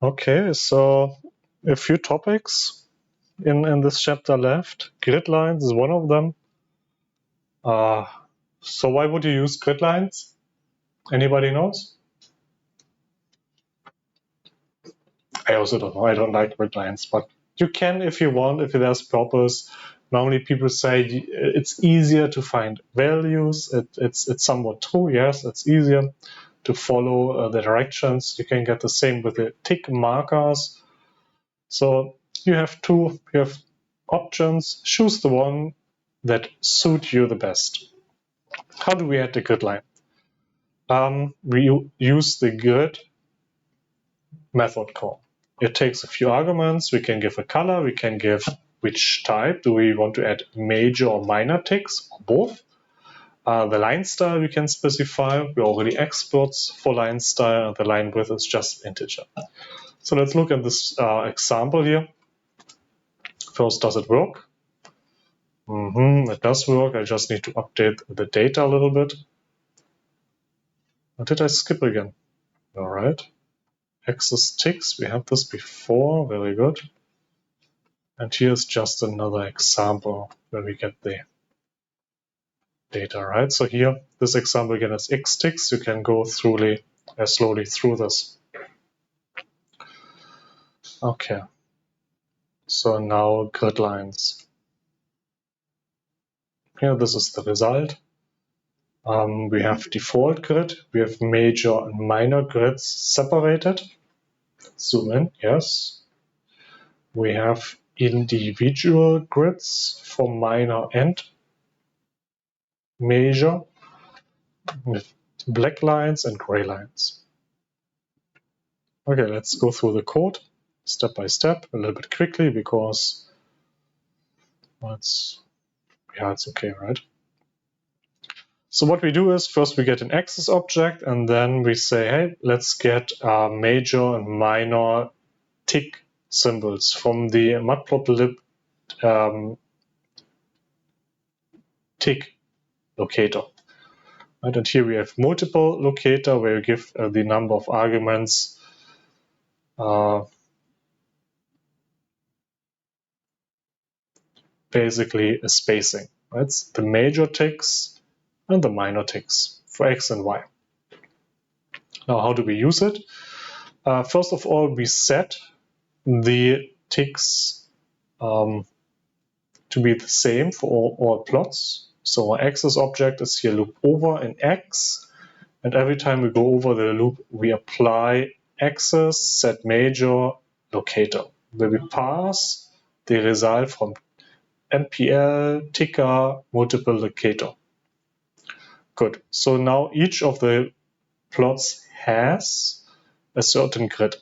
Okay, so a few topics in this chapter left. Grid lines is one of them. So why would you use grid lines? Anybody knows? I also don't know. I don't like grid lines, but you can if you want, if there's purpose. Normally people say it's easier to find values. It's somewhat true. Yes, it's easier to follow the directions. You can get the same with the tick markers. So you have options. Choose the one that suit you the best. How do we add the grid line? We use the grid method call. It takes a few arguments. We can give a color. We can give which type. Do we want to add major or minor ticks or both? The line style we can specify. We're already experts for line style, and the line width is just integer. So let's look at this example here. First, does it work? It does work. I just need to update the data a little bit. Or did I skip again? All right. Access ticks. We had this before. Very good. And here's just another example where we get the data, right? So here, this example again is X ticks. You can go slowly through this. Okay. So now grid lines. Here, this is the result. We have default grid. We have major and minor grids separated. Zoom in, yes. We have individual grids for minor and major with black lines and gray lines. Okay, let's go through the code step by step a little bit quickly because it's okay, right? So what we do is first we get an access object and then we say, hey, let's get major and minor tick symbols from the matplotlib tick locator. Right, and here we have multiple locator where you give the number of arguments basically a spacing. Right? It's the major ticks and the minor ticks for X and Y. Now, how do we use it? First of all, we set the ticks to be the same for all plots. So our access object is here loop over in X, and every time we go over the loop, we apply access set major locator, where we pass the result from MPL ticker multiple locator. Good. So now each of the plots has a certain grid.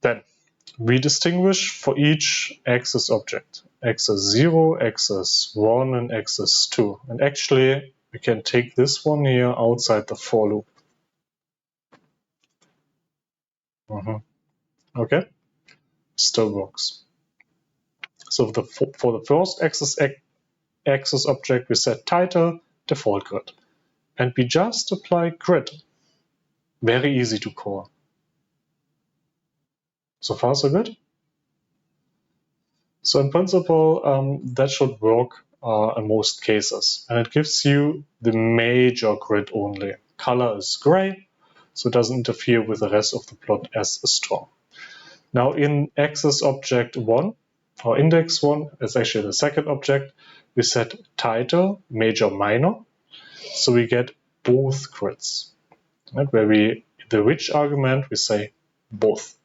Then we distinguish for each access object, access 0, access 1, and access 2. And actually, we can take this one here outside the for loop. Okay, still works. So for the first access object, we set title, default grid. And we just apply grid. Very easy to call. So far, so good? So in principle, that should work in most cases. And it gives you the major grid only. Color is gray, so it doesn't interfere with the rest of the plot as a strong. Now in access object 1, or index 1, it's actually the second object, we set title, major, minor. So we get both grids. Right? Where the which argument, we say both.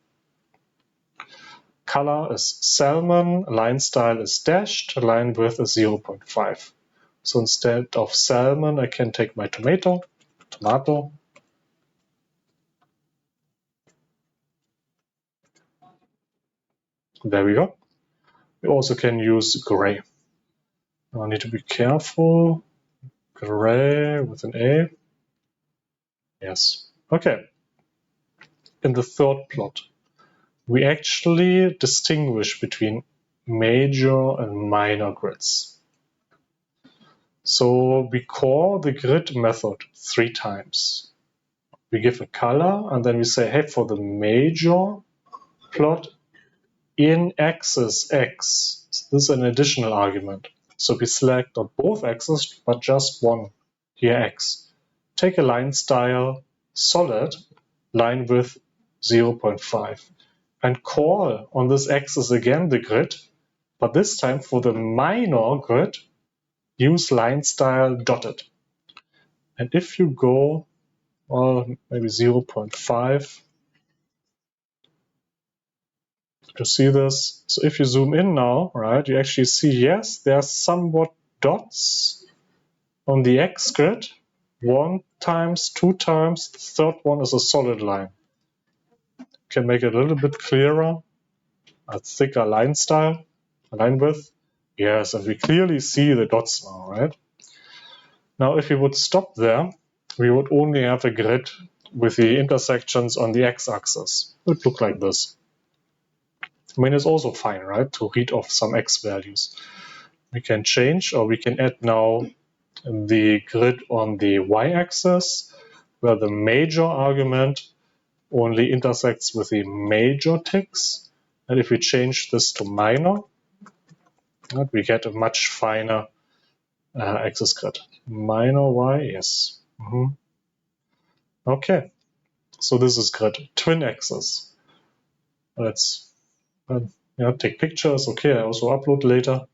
Color is salmon, line style is dashed, line width is 0.5. So instead of salmon, I can take my tomato. There we go. We also can use gray. Now I need to be careful. Gray with an A. Yes. Okay. In the third plot, we actually distinguish between major and minor grids. So we call the grid method 3 times. we give a color, and then we say, hey, for the major plot in axis X, this is an additional argument. So we select not both axes, but just one, here X. Take a line style solid, line width 0.5, and call on this axis again the grid, but this time for the minor grid, use line style dotted. And if you go, well, maybe 0.5 to see this. So if you zoom in now, right, you actually see, yes, there are somewhat dots on the X grid. 1 times, 2 times, the third one is a solid line. Can make it a little bit clearer. A thicker line style, line width. Yes, and we clearly see the dots now, right? Now, if we would stop there, we would only have a grid with the intersections on the x-axis. It would look like this. I mean, it's also fine, right, to read off some x values. We can change, or we can add now the grid on the y-axis, where the major argument only intersects with the major ticks. And if we change this to minor, we get a much finer axis grid. Minor y, yes. Okay, so this is grid. Twin axis. Let's take pictures. Okay, I also upload later.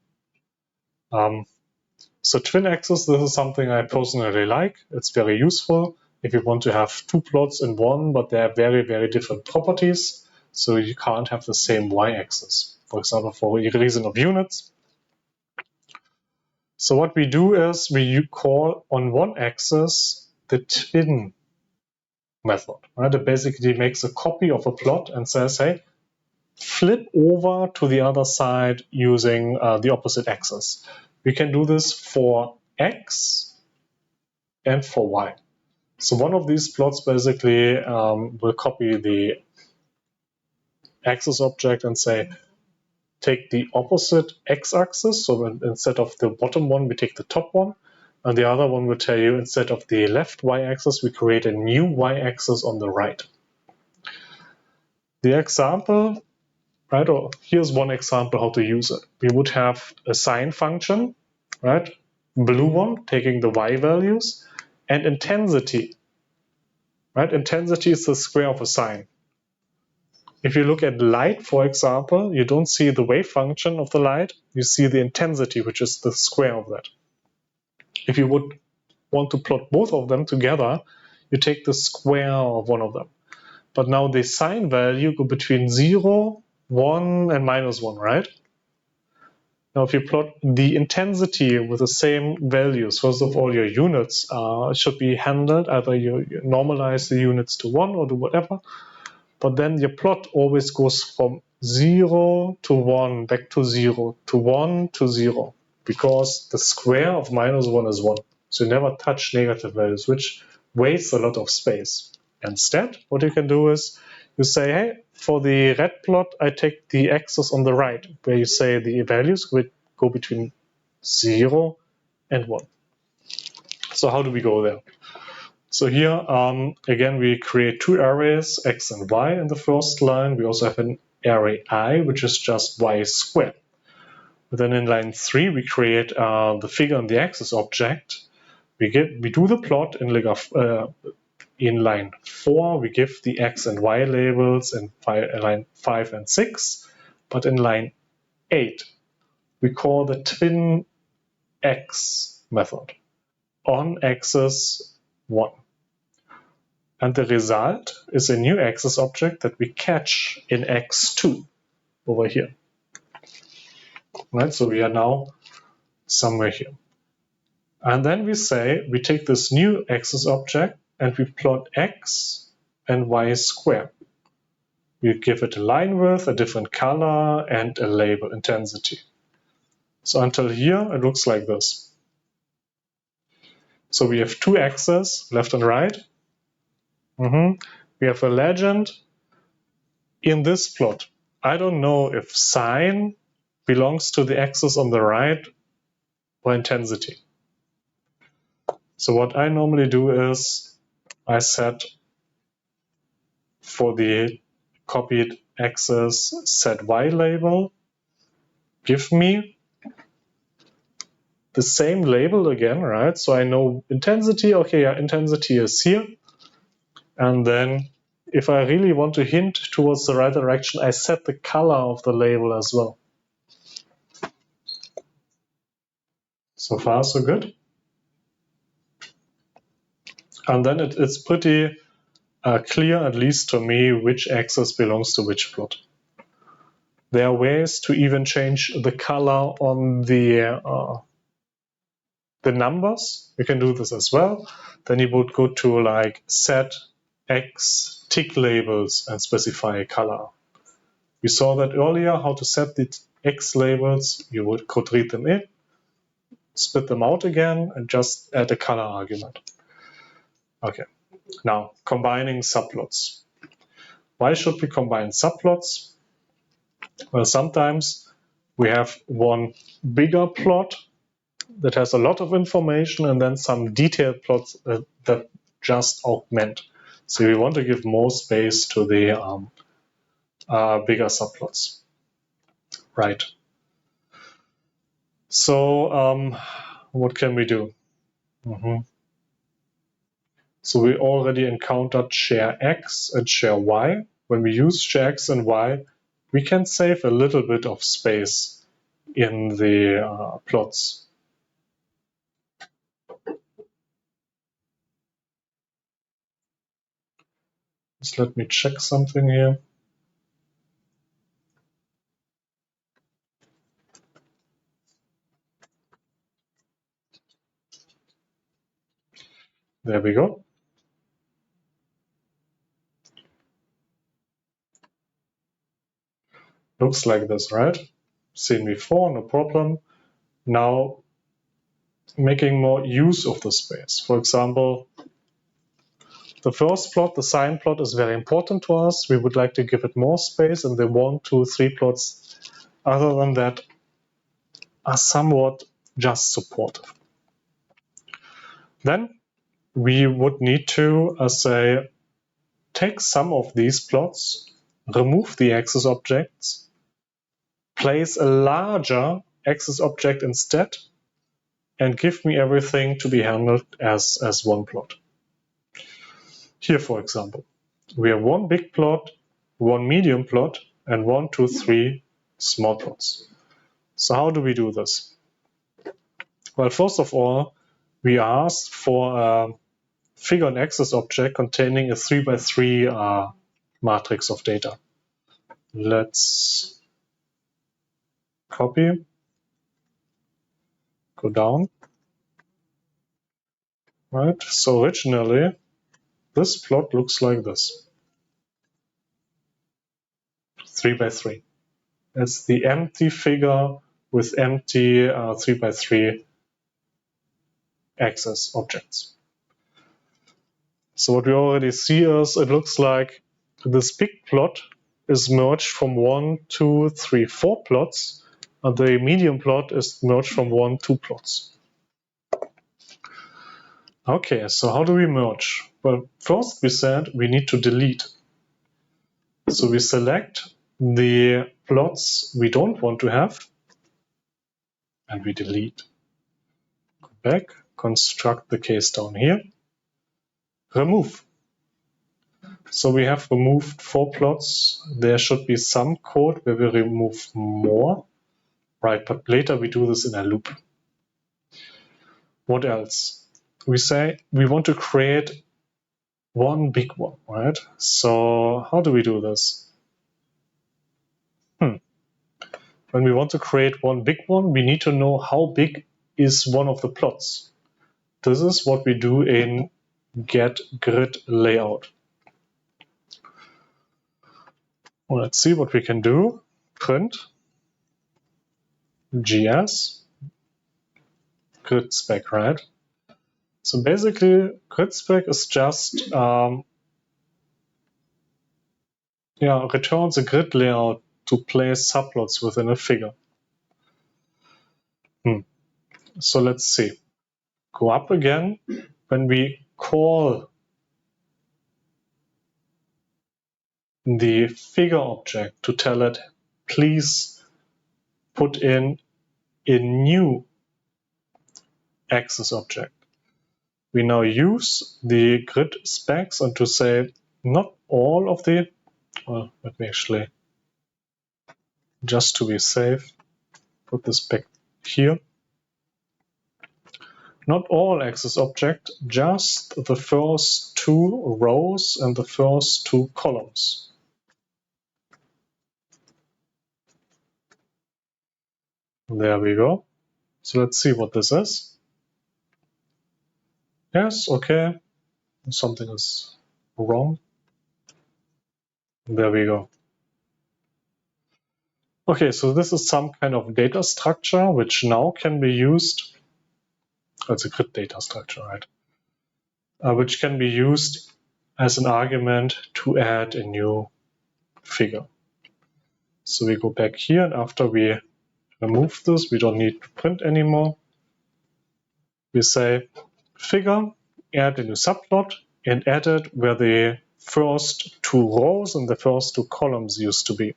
So twin axis, this is something I personally like. It's very useful if you want to have two plots in one, but they have very, very different properties. So you can't have the same y-axis, for example, for a reason of units. So what we do is we call on one axis the twin method. Right? It basically makes a copy of a plot and says, hey, flip over to the other side using the opposite axis. We can do this for x and for y. So one of these plots basically will copy the axis object and say, take the opposite x-axis. So instead of the bottom one, we take the top one. And the other one will tell you, instead of the left y-axis, we create a new y-axis on the right. The example, right? Or here's one example how to use it. We would have a sine function, right? Blue one, taking the y values, and intensity, right? Intensity is the square of a sine. If you look at light, for example, you don't see the wave function of the light, you see the intensity, which is the square of that. If you would want to plot both of them together, you take the square of one of them. But now the sine value go between 0, 1, and -1, right? Now, if you plot the intensity with the same values, first of all, your units should be handled. Either you normalize the units to 1 or do whatever. But then your plot always goes from 0 to 1, back to 0, to 1 to 0, because the square of -1 is 1. So you never touch negative values, which wastes a lot of space. Instead, what you can do is you say, hey, for the red plot, I take the axis on the right, where you say the values would go between 0 and 1. So how do we go there? So here, again, we create two arrays, x and y in the first line. We also have an array I, which is just y squared. But then in line 3, we create the figure on the axis object. We do the plot in line 4. We give the x and y labels in line 5 and 6. But in line 8, we call the twin x method on axis 1. And the result is a new axis object that we catch in x2 over here. Right, so we are now somewhere here. And then we say we take this new axis object and we plot x and y squared. We give it a line width, a different color, and a label, intensity. So until here, it looks like this. So we have two axes, left and right. We have a legend in this plot. I don't know if sine belongs to the axis on the right or intensity. So what I normally do is I set for the copied axis set y label, give me the same label again, right? So I know intensity, okay, yeah, intensity is here. And then if I really want to hint towards the right direction, I set the color of the label as well. So far, so good. And then it's pretty clear, at least to me, which axis belongs to which plot. There are ways to even change the color on the numbers. You can do this as well. Then you would go to like set X tick labels and specify a color. We saw that earlier, how to set the X labels. You could read them in, split them out again, and just add a color argument. Okay, now combining subplots. Why should we combine subplots? Well, sometimes we have one bigger plot that has a lot of information and then some detailed plots that just augment. So we want to give more space to the bigger subplots. Right. So what can we do? So we already encountered share X and share Y. When we use share X and Y, we can save a little bit of space in the plots. Just let me check something here. There we go. Looks like this, right? Seen before, no problem. Now making more use of the space. For example, the first plot, the sign plot, is very important to us. We would like to give it more space, and the 1, 2, 3 plots, other than that, are somewhat just supportive. Then we would need to say, take some of these plots, remove the axis objects, place a larger axis object instead, and give me everything to be handled as one plot. Here, for example, we have one big plot, one medium plot, and 1, 2, 3 small plots. So how do we do this? Well, first of all, we ask for a figure and axis object containing a 3x3 matrix of data. Let's copy, go down. Right, so originally this plot looks like this. 3x3. It's the empty figure with empty 3x3 axis objects. So what we already see is it looks like this big plot is merged from 1, 2, 3, 4 plots, and the medium plot is merged from 1, 2 plots. Okay, so how do we merge? Well, first we said we need to delete. So we select the plots we don't want to have, and we delete. Go back, construct the case down here, remove. So we have removed 4 plots. There should be some code where we remove more, right? But later we do this in a loop. What else? We say we want to create one big one, right? So how do we do this? When we want to create one big one, we need to know how big is one of the plots. This is what we do in get grid layout. Well, let's see what we can do. Print GS grid spec, right? So basically, grid spec is just returns a grid layout to place subplots within a figure. So let's see. Go up again. When we call the figure object to tell it, please put in a new axis object. We now use the grid specs and to say not all of the, well, let me actually, just to be safe, put this back here. Not all axis object, just the first two rows and the first two columns. There we go. So let's see what this is. Yes, okay. Something is wrong. There we go. Okay, so this is some kind of data structure which now can be used. It's a grid data structure, right? Which can be used as an argument to add a new figure. So we go back here, and after we remove this, we don't need to print anymore. We say figure, add a new subplot, and add it where the first two rows and the first two columns used to be.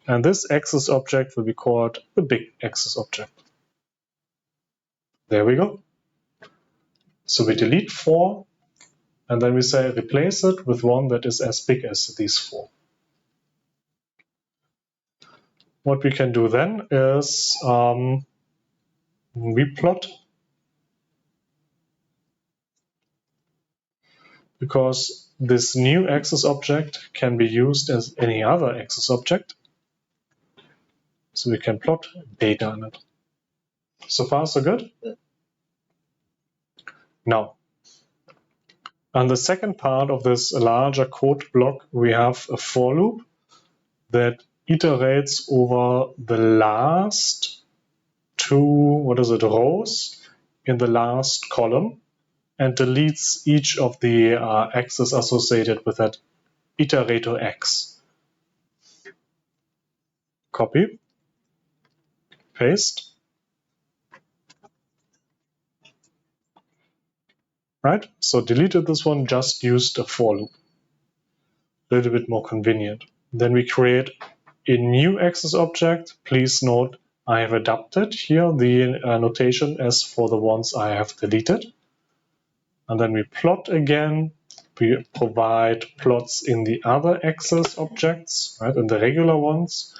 And this axis object will be called the big axis object. There we go. So we delete 4, and then we say replace it with one that is as big as these 4. What we can do then is we plot, because this new axis object can be used as any other axis object. So we can plot data on it. So far, so good? Now, on the second part of this larger code block, we have a for loop that iterates over the last two, rows in the last column and deletes each of the axes associated with that iterator x. Copy, paste. Right, so deleted this one, just used a for loop. A little bit more convenient. Then we create a new axis object. Please note I have adapted here the notation as for the ones I have deleted. And then we plot again. We provide plots in the other axis objects, right, in the regular ones.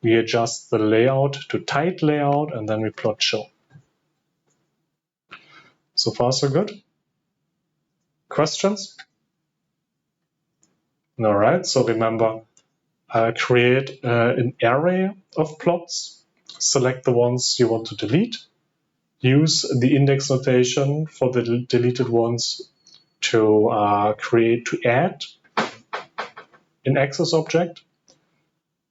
We adjust the layout to tight layout, and then we plot show. So far, so good. Questions? All right, so remember, create an array of plots, select the ones you want to delete, use the index notation for the deleted ones to add an axis object,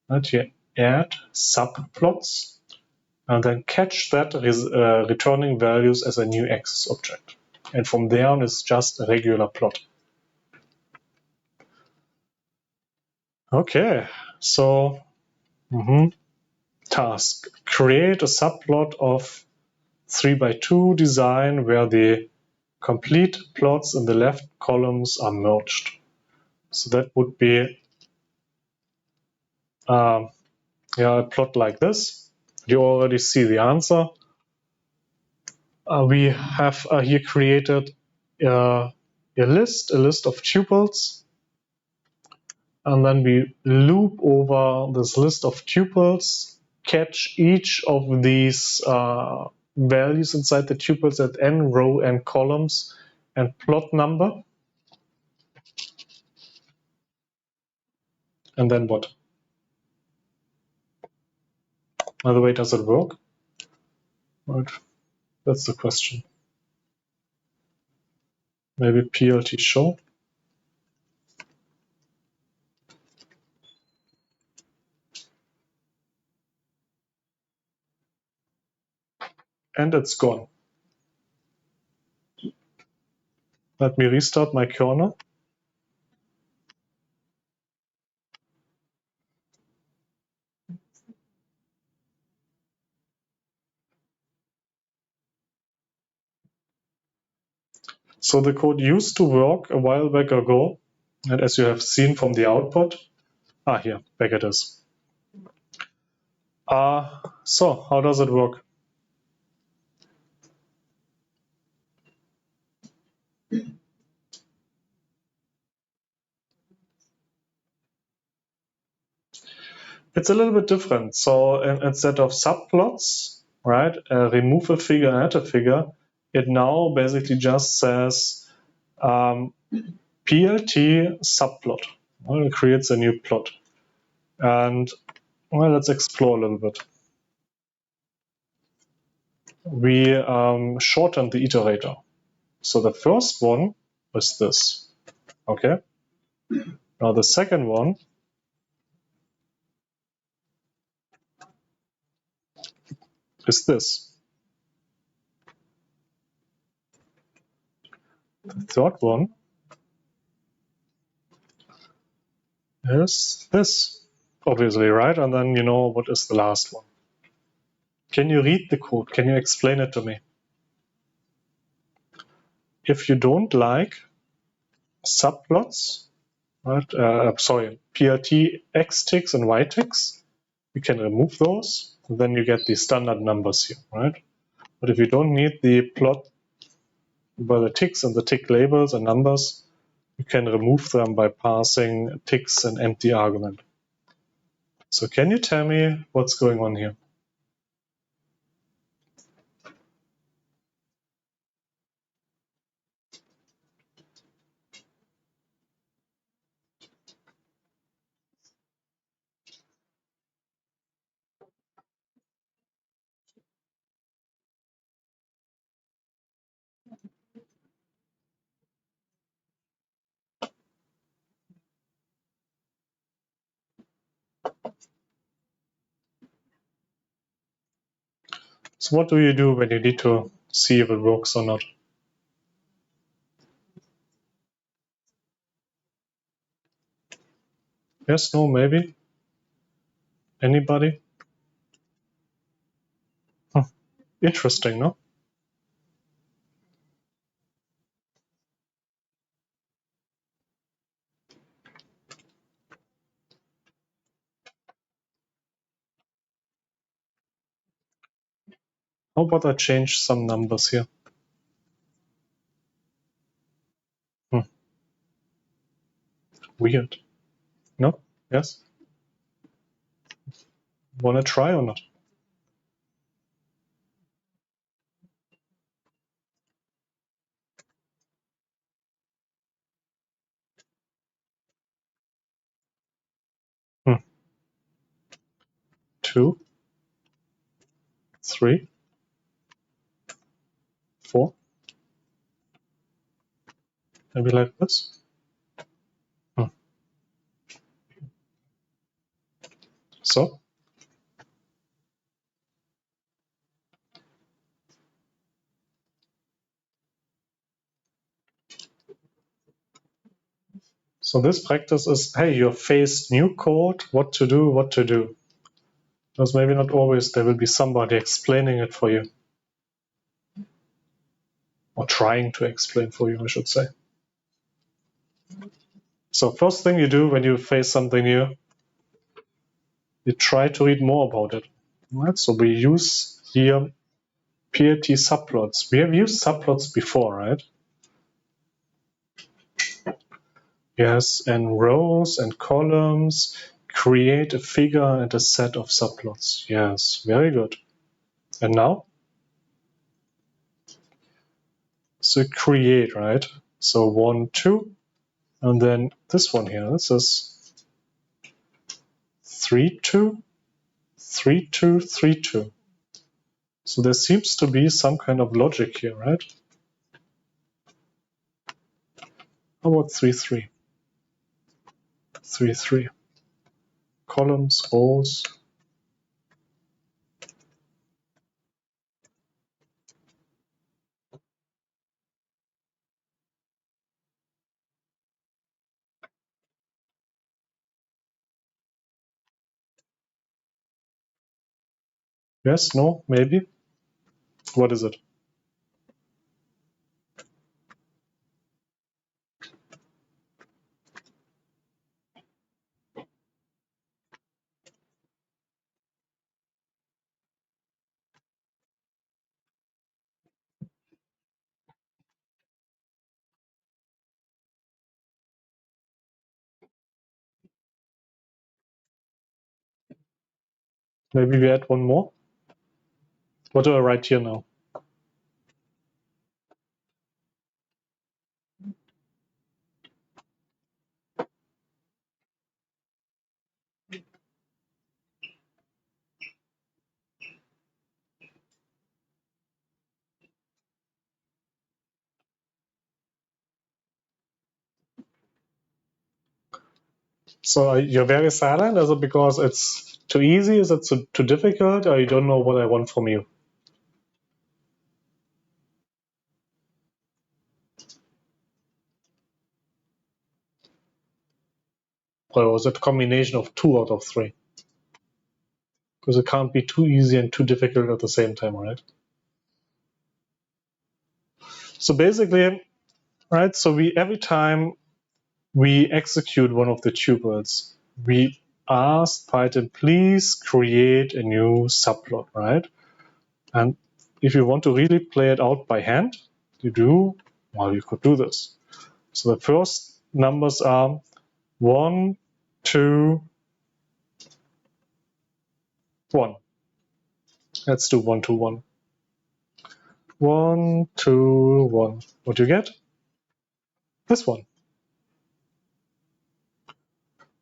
and here add subplots, and then catch that returning values as a new axis object. And from there on, it's just a regular plot. Okay, so task. Create a subplot of 3x2 design where the complete plots in the left columns are merged. So that would be a plot like this. You already see the answer. We have here created a list of tuples, and then we loop over this list of tuples, catch each of these values inside the tuples at n row and columns, and plot number. And then what? By the way, does it work? Right. That's the question. Maybe PLT show. And it's gone. Let me restart my kernel. So the code used to work a while back ago, and as you have seen from the output, Here, back it is. So how does it work? It's a little bit different. So instead of subplots, right, remove a figure, add a figure, it now basically just says PLT subplot. Well, it creates a new plot. And well, let's explore a little bit. We shorten the iterator. So the first one is this. Okay. Now the second one is this. The third one is this, obviously, right? And then you know what is the last one. Can you read the code? Can you explain it to me? If you don't like subplots, right? Sorry, PLT X ticks and Y ticks, you can remove those. And then you get the standard numbers here, right? But if you don't need the plot by the ticks and the tick labels and numbers, you can remove them by passing ticks and empty argument. So can you tell me what's going on here? So what do you do when you need to see if it works or not? Yes, no, maybe? Anybody? Interesting, no? How about I change some numbers here? Weird. No? Yes? Wanna try or not? Hmm. 2, 3, 4. Maybe like this. So this practice is, hey, you faced new code, what to do, what to do. Because maybe not always there will be somebody explaining it for you. Or trying to explain for you, I should say. So first thing you do when you face something new, you try to read more about it. Right? So we use here PLT subplots. We have used subplots before, right? Yes, and rows and columns, create a figure and a set of subplots. Yes, very good. And now? So create, right? So 1, 2, and then this one here. This is 3, 2, 3, 2, 3, 2. So there seems to be some kind of logic here, right? How about 3, 3? 3, 3. Columns, rows. Yes, no, maybe. What is it? Maybe we add one more. What do I write here now? So you're very silent. Is it because it's too easy? Is it too difficult? Or you don't know what I want from you? Or was it a combination of 2 out of 3? Because it can't be too easy and too difficult at the same time, right? So basically, right, so we every time we execute one of the tuples, we ask Python, please create a new subplot, right? And if you want to really play it out by hand, you could do this. So the first numbers are 1, 2, 1. Let's do 1, 2, 1. 1, 2, 1. What do you get? This one.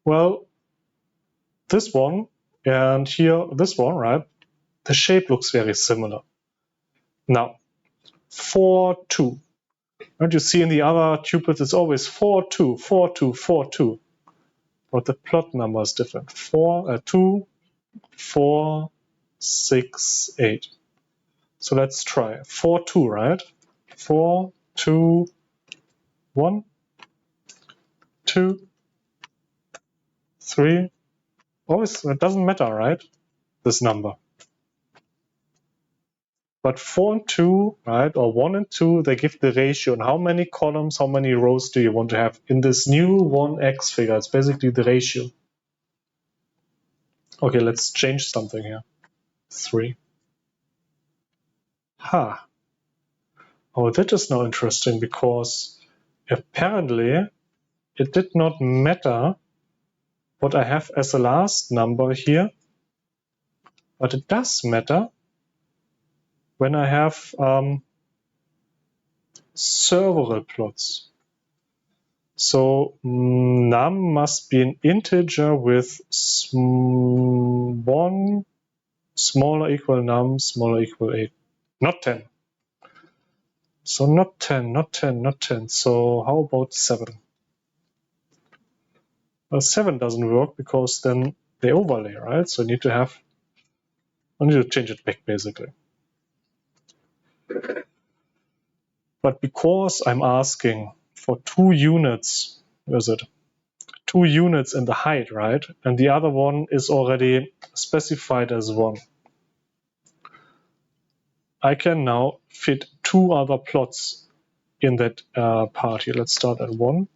Well, this one and here, this one, right? The shape looks very similar. Now, 4, 2. And you see in the other tuples, it's always 4, 2, 4, 2, 4, 2. But the plot number is different. 2, 4, 6, 8. So let's try 4, 2, right? 4, 2, 1, 2, 3. Always, it doesn't matter, right? This number. But 4 and 2, right, or 1 and 2, they give the ratio. And how many columns, how many rows do you want to have in this new 1x figure? It's basically the ratio. Okay, let's change something here. 3. Ha. Oh, that is now interesting because apparently it did not matter what I have as a last number here, but it does matter when I have several plots. So num must be an integer with 1 smaller equal num smaller equal 8, not 10. So not 10, not 10, not 10. So how about 7? Well, 7 doesn't work because then they overlay, right? So I need to change it back basically. But because I'm asking for 2 units, where is it? 2 units in the height, right? And the other one is already specified as 1. I can now fit 2 other plots in that part here. Let's start at 1.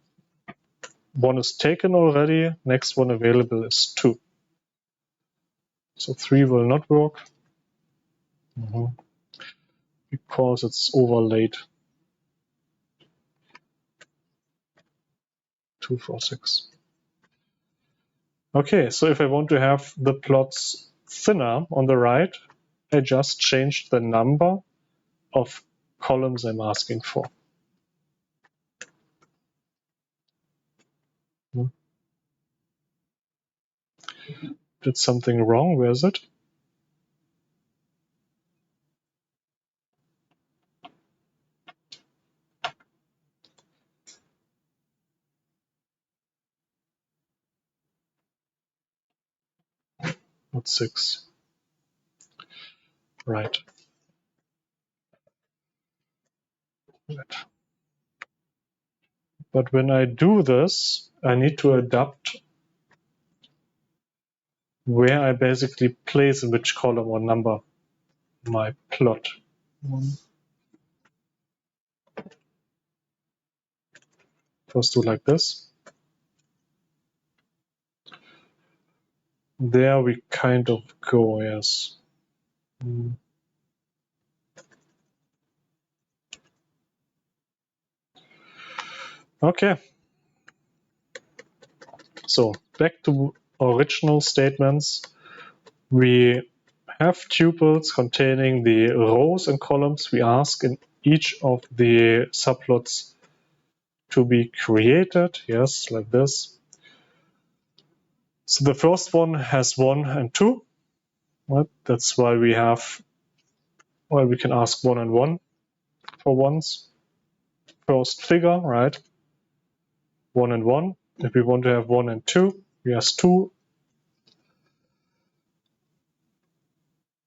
1 is taken already. Next one available is 2. So 3 will not work because it's overlaid. 2, 4, 6. Okay, so if I want to have the plots thinner on the right, I just change the number of columns I'm asking for. Did something wrong? Where is it? Not 6. Right. But when I do this, I need to adapt where I basically place in which column or number my plot. First do like this. There we kind of go, yes. Okay. So back to original statements. we have tuples containing the rows and columns we ask in each of the subplots to be created. Yes, like this. So the first one has 1 and 2. Right? That's why we can ask 1 and 1 for once. First figure, right? 1 and 1. If we want to have 1 and 2, we ask 2.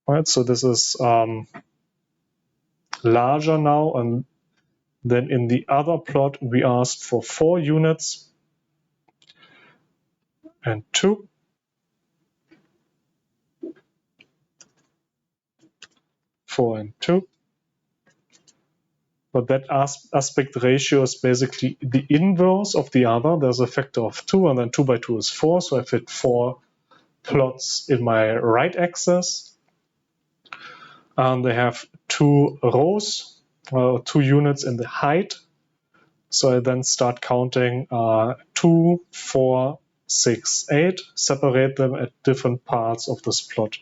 Right, so this is larger now, and then in the other plot we asked for 4 units and 2. 4 and 2. But that aspect ratio is basically the inverse of the other. There's a factor of 2, and then 2 by 2 is 4, so I fit 4 plots in my right axis. They have 2 rows, 2 units in the height. So I then start counting 2, 4, 6, 8, separate them at different parts of this plot.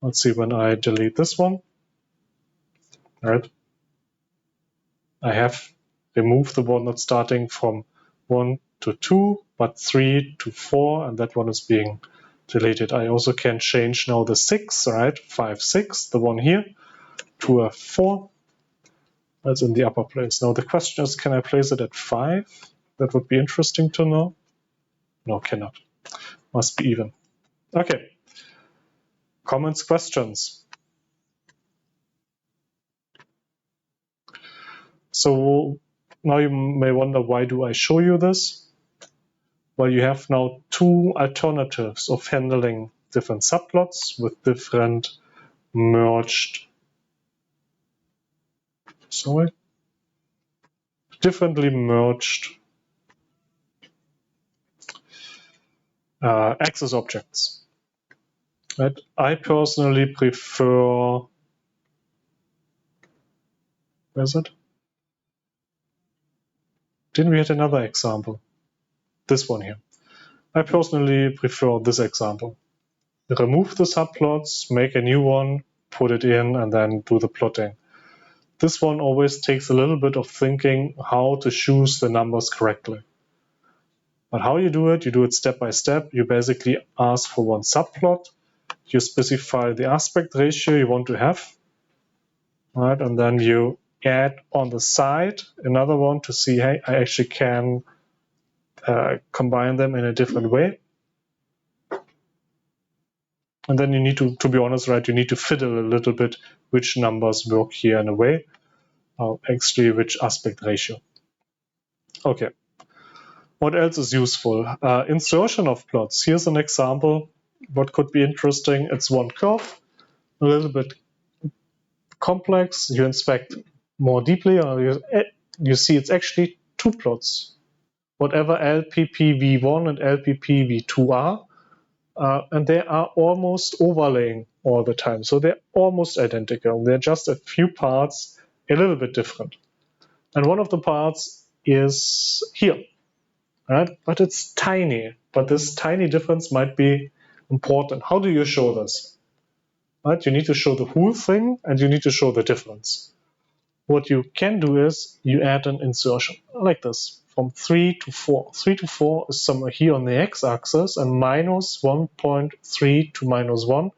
Let's see when I delete this one. All right. I have removed the one that's starting from 1 to 2, but 3 to 4, and that one is being deleted. I also can change now the 6, right? 5, 6, the one here, to a 4. That's in the upper place. Now the question is, can I place it at 5? That would be interesting to know. No, cannot. Must be even. Okay. Comments, questions? So now you may wonder, why do I show you this? Well, you have now 2 alternatives of handling different subplots with different differently merged axis objects. Right? I personally prefer, where's it? Didn't we have another example? This one here. I personally prefer this example. Remove the subplots, make a new one, put it in, and then do the plotting. This one always takes a little bit of thinking how to choose the numbers correctly. But how you do it step by step. You basically ask for one subplot, you specify the aspect ratio you want to have, right? And then you add on the side another one to see, hey, I actually can combine them in a different way. And then you need to be honest, right? You need to fiddle a little bit which numbers work here in a way, actually which aspect ratio. Okay. What else is useful? Insertion of plots. Here's an example. What could be interesting? It's one curve, a little bit complex. You inspect more deeply, or you see it's actually 2 plots. Whatever LPPV1 and LPPV2 are, and they are almost overlaying all the time. So they're almost identical. They're just a few parts a little bit different. And one of the parts is here. Right? But it's tiny. But this tiny difference might be important. How do you show this? Right? You need to show the whole thing, and you need to show the difference. What you can do is you add an insertion like this, from 3 to 4. 3 to 4 is somewhere here on the x-axis, and minus 1.3 to minus 1,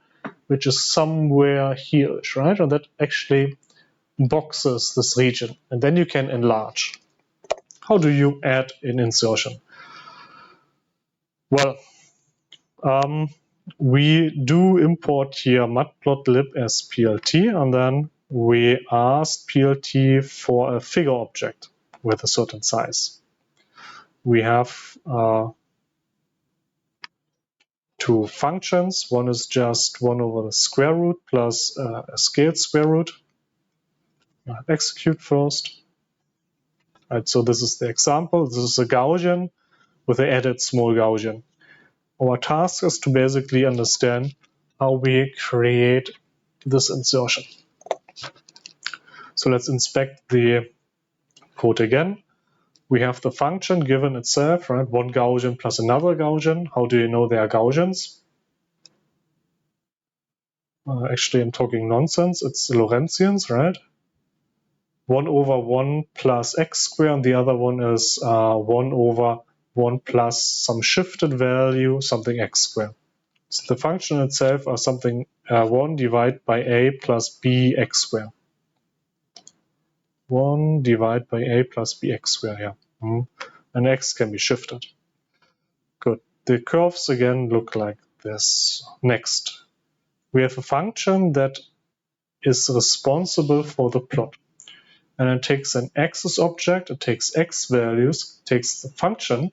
which is somewhere here, right? And that actually boxes this region. And then you can enlarge. How do you add an insertion? Well, we do import here matplotlib as PLT, and then we ask PLT for a figure object with a certain size. We have 2 functions. One is just 1 over the square root plus a scaled square root. Execute first. Right, so this is the example. This is a Gaussian with an added small Gaussian. Our task is to basically understand how we create this insertion. So let's inspect the code again. We have the function given itself, right? One Gaussian plus another Gaussian. How do you know they are Gaussians? Actually, I'm talking nonsense. It's Lorentzians, right? 1 over 1 plus x squared, and the other one is 1 over 1 plus some shifted value, something x squared. So the function itself are something 1 divided by a plus b x squared. 1 divided by a plus bx squared, yeah. And x can be shifted. Good. The curves again look like this. Next, we have a function that is responsible for the plot. And it takes an axis object, it takes x values, takes the function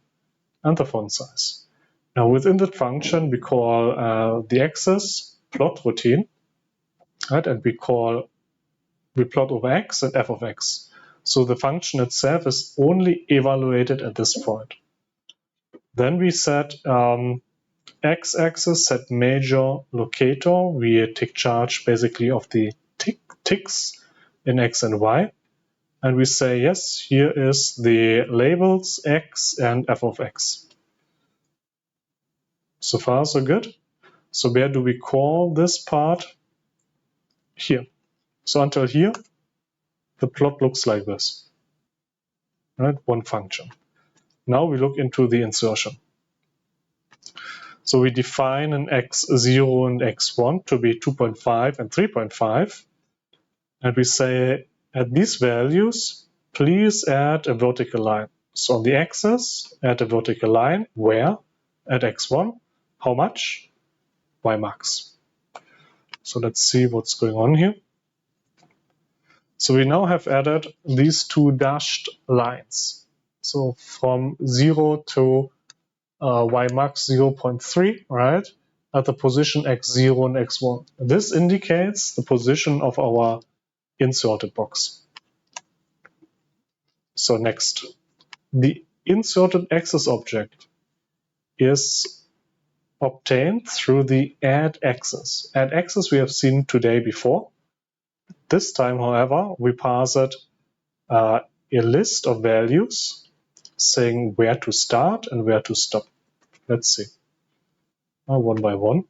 and the font size. Now within that function we call the axis plot routine, right? And we plot over x and f of x. So the function itself is only evaluated at this point. Then we set x-axis, set major locator. We take charge basically of the ticks in x and y. And we say, yes, here is the labels x and f of x. So far, so good. So where do we call this part? Here. So until here, the plot looks like this. Right? One function. Now we look into the insertion. So we define an x0 and x1 to be 2.5 and 3.5. And we say, at these values, please add a vertical line. So on the axis, add a vertical line. Where? At x1. How much? Y max. So let's see what's going on here. So we now have added these two dashed lines. So from 0 to y max 0.3, right? At the position x0 and x1. This indicates the position of our inserted box. So next, the inserted axis object is obtained through the add axis. Add axis we have seen today before. This time, however, we pass it a list of values saying where to start and where to stop. Let's see. One by one.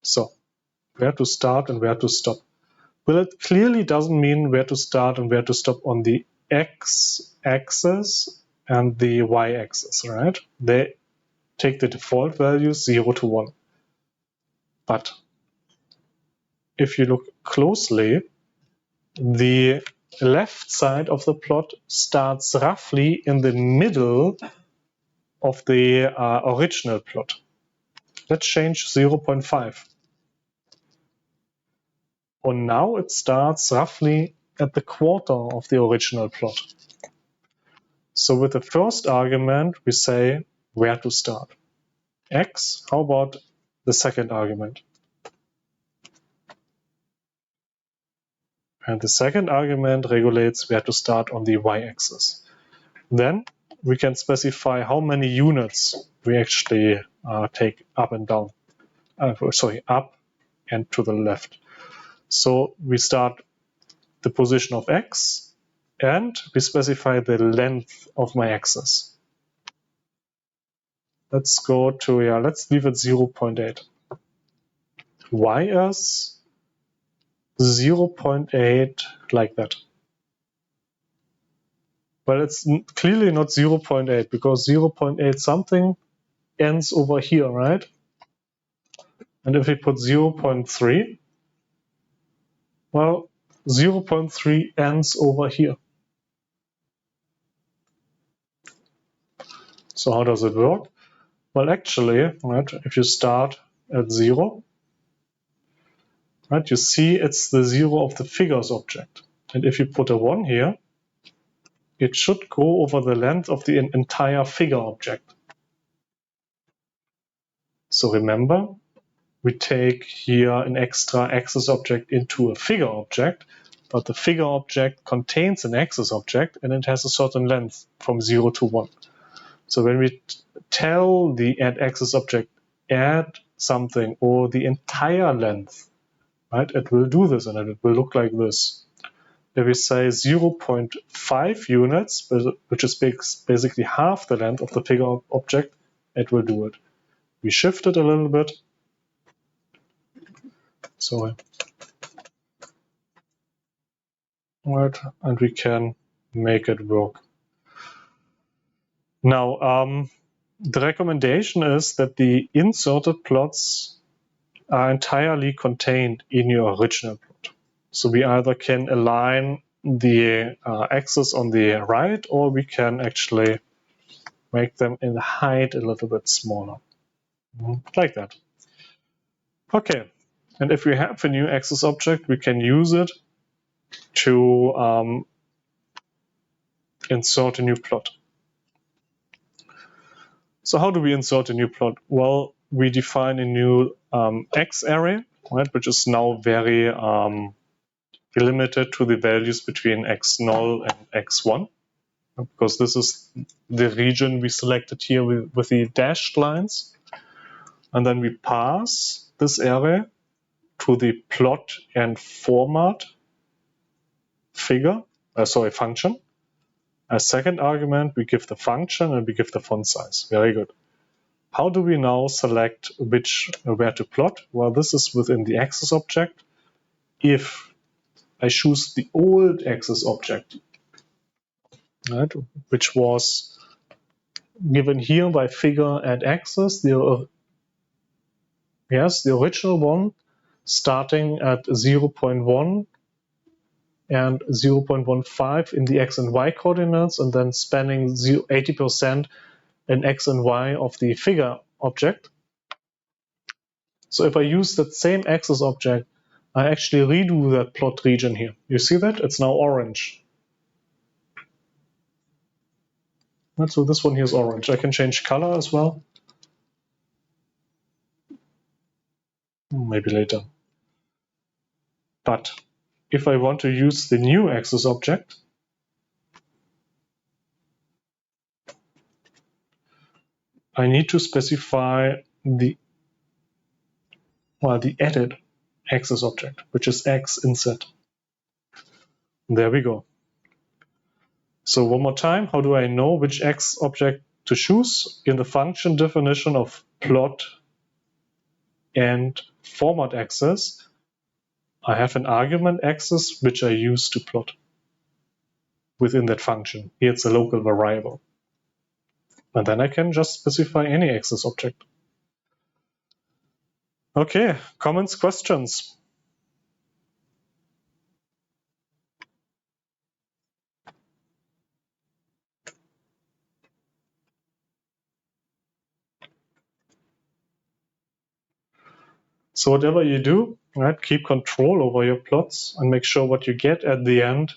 So, where to start and where to stop. Well, it clearly doesn't mean where to start and where to stop on the x-axis and the y-axis, right? They take the default values 0 to 1. But if you look closely, the left side of the plot starts roughly in the middle of the original plot. Let's change 0.5. And now it starts roughly at the quarter of the original plot. So with the first argument, we say where to start. X, how about the second argument? And the second argument regulates where to start on the y-axis. Then we can specify how many units we actually take up and down. Up and to the left. So we start the position of x and we specify the length of my axis. Let's go to, let's leave it 0.8. Y is 0.8 like that. But it's clearly not 0.8 because 0.8 something ends over here, right? And if we put 0.3, well, 0.3 ends over here. So how does it work? Well, actually, right, if you start at 0, right, you see it's the 0 of the figures object. And if you put a 1 here, it should go over the length of the entire figure object. So remember, we take here an extra axis object into a figure object, but the figure object contains an axis object and it has a certain length from 0 to 1. So when we tell the add axis object add something or the entire length, right, it will do this and it will look like this. If we say 0.5 units, which is basically half the length of the figure object, it will do it. we shift it a little bit. So, right, and we can make it work. Now, the recommendation is that the inserted plots are entirely contained in your original plot. So we either can align the axis on the right, or we can actually make them in height a little bit smaller, like that. Okay, and if we have a new axis object, we can use it to insert a new plot. So how do we insert a new plot? Well, we define a new X array, right, which is now very limited to the values between X0 and X1, because this is the region we selected here with the dashed lines. And then we pass this array to the plot and format function. As second argument, we give the function and we give the font size. Very good. How do we now select where to plot? Well, this is within the axis object. If I choose the old axis object, right, which was given here by figure at axis, the original one, starting at 0.1 and 0.15 in the x and y coordinates, and then spanning 80% in x and y of the figure object. So if I use that same axis object, I actually redo that plot region here. You see that? It's now orange. And so this one here is orange. I can change color as well. Maybe later. But if I want to use the new axis object, I need to specify the edit axis object, which is x inset. There we go. So one more time, how do I know which x object to choose? In the function definition of plot and format axis, I have an argument axis which I use to plot within that function. Here it's a local variable. And then I can just specify any axis object. Okay, comments, questions? So whatever you do, right, keep control over your plots and make sure what you get at the end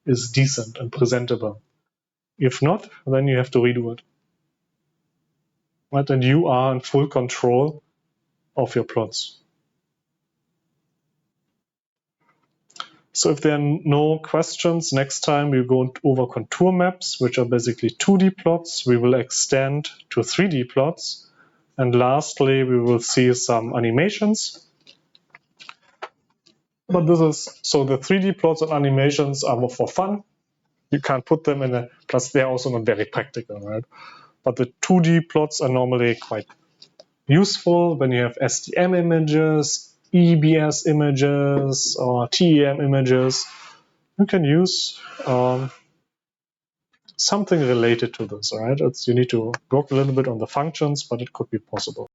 is decent and presentable. If not, then you have to redo it. Right, and you are in full control of your plots. So if there are no questions, next time we go over contour maps, which are basically 2D plots. We will extend to 3D plots. And lastly, we will see some animations. But so the 3D plots and animations are more for fun. You can't put them in plus they're also not very practical, right? But the 2D plots are normally quite useful when you have STM images, EBS images, or TEM images. You can use something related to this, right? You need to work a little bit on the functions, but it could be possible.